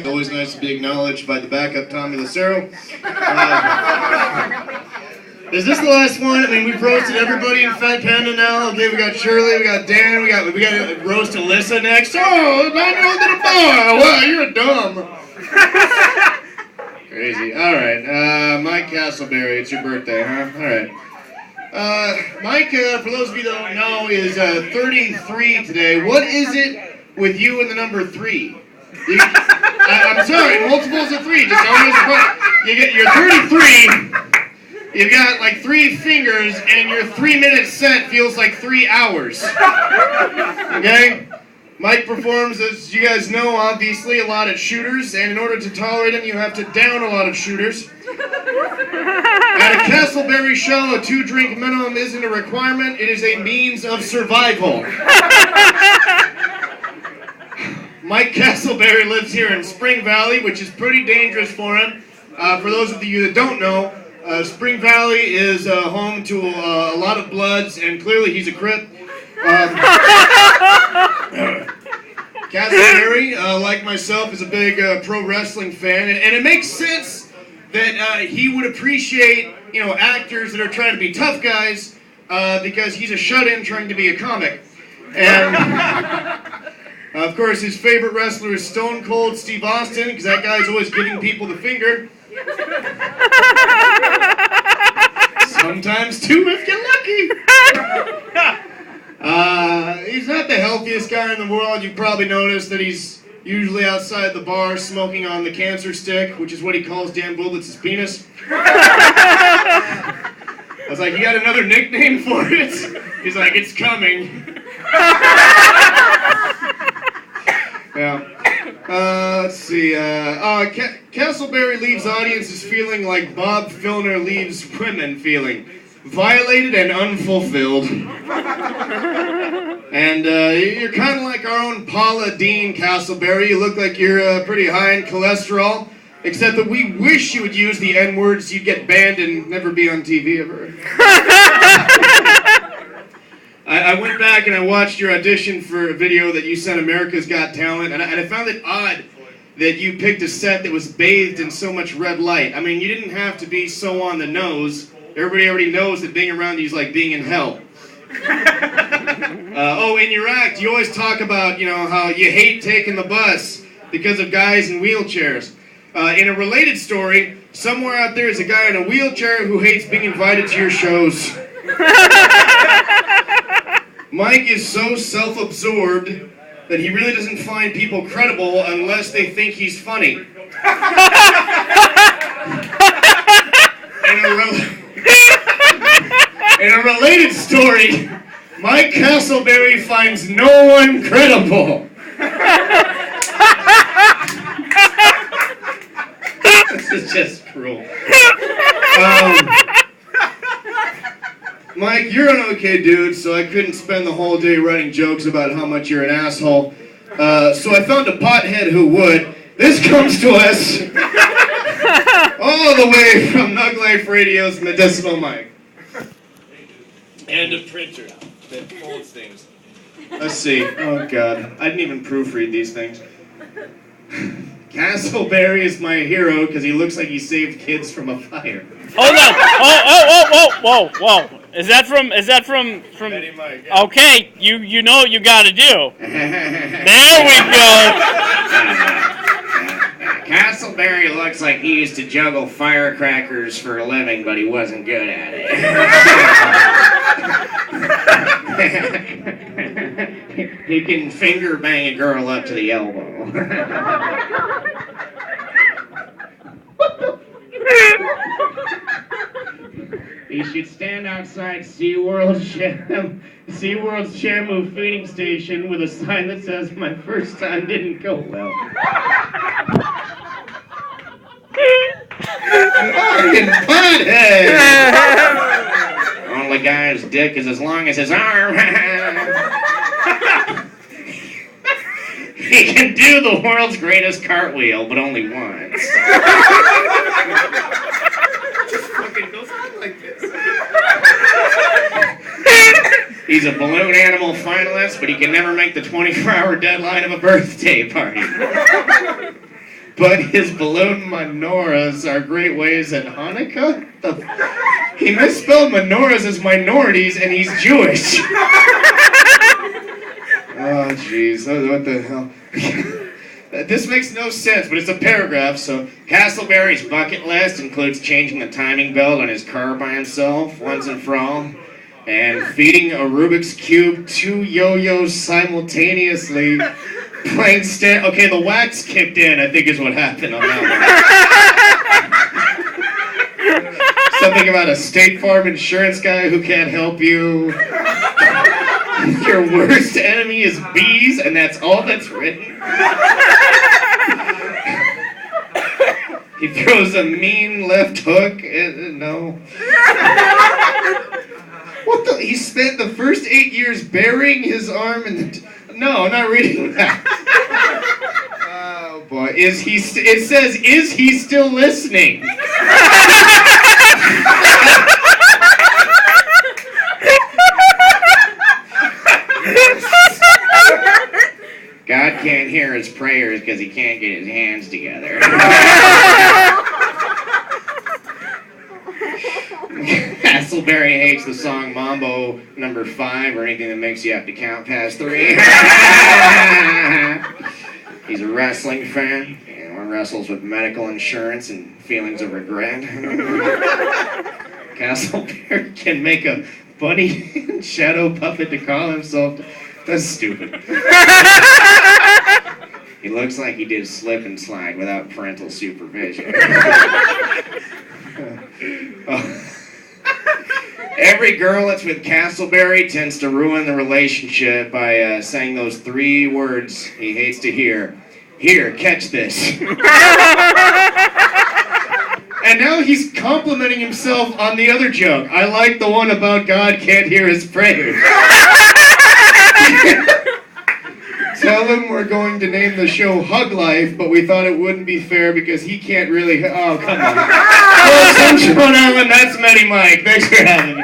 Always nice to be acknowledged by the backup Tommy Lucero. Is this the last one? I mean, we've roasted everybody in Fat Panda now. Okay, we got Shirley, we got Dan, we got to roast Alyssa next. Oh, 9-year-old little boy. Wow, you're dumb. Crazy. All right, Mike Castleberry, it's your birthday, huh? All right. Mike, for those of you that don't know, is 33 today. What is it with you and the number 3? I'm sorry, multiples of 3. Just always you're 33. You've got like 3 fingers, and your 3-minute set feels like 3 hours. Okay? Mike performs, as you guys know, obviously, a lot at shooters, and in order to tolerate him, you have to down a lot of shooters. At a Castleberry show, a 2-drink minimum isn't a requirement, it is a means of survival. Mike Castleberry lives here in Spring Valley, which is pretty dangerous for him. For those of you that don't know, Spring Valley is home to a lot of Bloods, and clearly he's a Crip. Castleberry, like myself, is a big pro wrestling fan, and it makes sense that he would appreciate, actors that are trying to be tough guys, because he's a shut-in trying to be a comic. And of course, his favorite wrestler is Stone Cold Steve Austin, because that guy's always giving people the finger. Sometimes 2 if you're lucky. He's not the healthiest guy in the world. You've probably noticed that he's usually outside the bar smoking on the cancer stick, which is what he calls Dan Bublitz's penis. I was like, you got another nickname for it? He's like, it's coming. Yeah. Let's see. Castleberry leaves audiences feeling like Bob Filner leaves women feeling violated and unfulfilled. And you're kind of like our own Paula Dean Castleberry. You look like you're pretty high in cholesterol, except that we wish you would use the N-word so you'd get banned and never be on TV ever. I went back and I watched your audition for a video that you sent America's Got Talent, and I found it odd that you picked a set that was bathed in so much red light. I mean, you didn't have to be so on the nose. Everybody already knows that being around you is like being in hell. In your act, you always talk about, how you hate taking the bus because of guys in wheelchairs. In a related story, somewhere out there is a guy in a wheelchair who hates being invited to your shows. Mike is so self-absorbed that he really doesn't find people credible unless they think he's funny. In a related story, Mike Castleberry finds no one credible. This is just cruel. Mike, you're an okay dude, so I couldn't spend the whole day writing jokes about how much you're an asshole. So I found a pothead who would. This comes to us all the way from Nug Life Radio's Medicinal Mike. And a printer that folds things. Let's see. Oh, God. I didn't even proofread these things. Castleberry is my hero because he looks like he saved kids from a fire. Hold on. Whoa. Is that from Medi Mike, yeah. Okay, you know what you gotta do. There we go. Castleberry looks like he used to juggle firecrackers for a living, but he wasn't good at it. He can finger bang a girl up to the elbow. He should stand outside SeaWorld's Shamu feeding station with a sign that says, "My first time didn't go well." Only guy's dick is as long as his arm. He can do the world's greatest cartwheel, but only once. fucking goes on like this. He's a balloon animal finalist, but he can never make the 24-hour deadline of a birthday party. but his balloon menorahs are great ways at Hanukkah? He misspelled menorahs as minorities, and he's Jewish. Oh, jeez. What the hell? This makes no sense, but it's a paragraph, so Castleberry's bucket list includes changing the timing belt on his car by himself, once and for all, and feeding a Rubik's Cube 2 yo-yos simultaneously, playing okay, the wax kicked in, I think is what happened on that one. Something about a State Farm insurance guy who can't help you. Your worst enemy is bees, and that's all that's written. He throws a mean left hook. No. What the? He spent the first 8 years burying his arm in the. No, I'm not reading that. Oh boy, it says, is he still listening? God can't hear his prayers because he can't get his hands together. Castleberry hates the song Mambo number 5 or anything that makes you have to count past 3. He's a wrestling fan and wrestles with medical insurance and feelings of regret. Castleberry can make a bunny shadow puppet to call himself. That's stupid. He looks like he did slip and slide without parental supervision. Every girl that's with Castleberry tends to ruin the relationship by saying those 3 words he hates to hear. Here, catch this. And now he's complimenting himself on the other joke. I like the one about God can't hear his prayers. Tell him we're going to name the show Hug Life, but we thought it wouldn't be fair because he can't really. Oh, come on. Well, Central Island, that's Medi Mike. Thanks for having me.